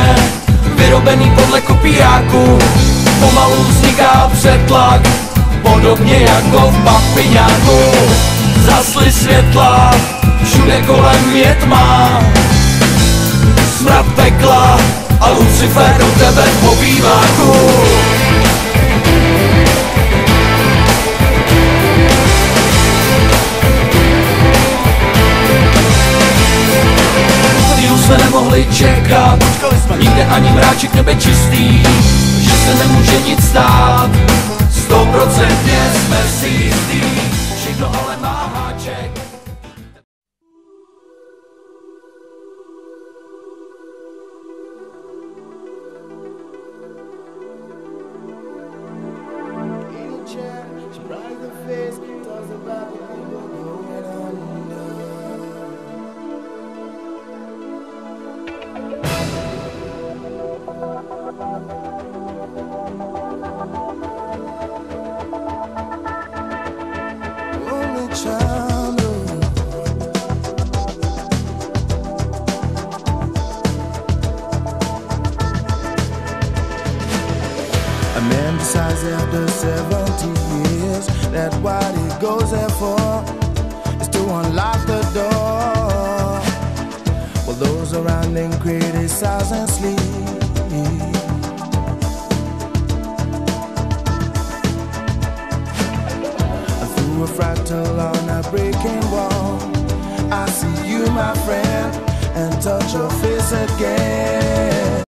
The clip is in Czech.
špatně, vyrobený podle kopiáku. Pomalu vzniká přetlak, podobně jako v papiňáku. Zasly světla, všude kolem je tma, smrad pekla a Lucifer u tebe v obýváku. Jsme nemohli čekat, nikde ani mráček nebe čistý, že se nemůže nic stát, 100% jsme si jistý, všechno ale má háček. A man decides after 70 years that what he goes there for is to unlock the door, while those around him criticize and sleep. Through a fractal on a breaking wall, I see you, my friend, and touch your face again.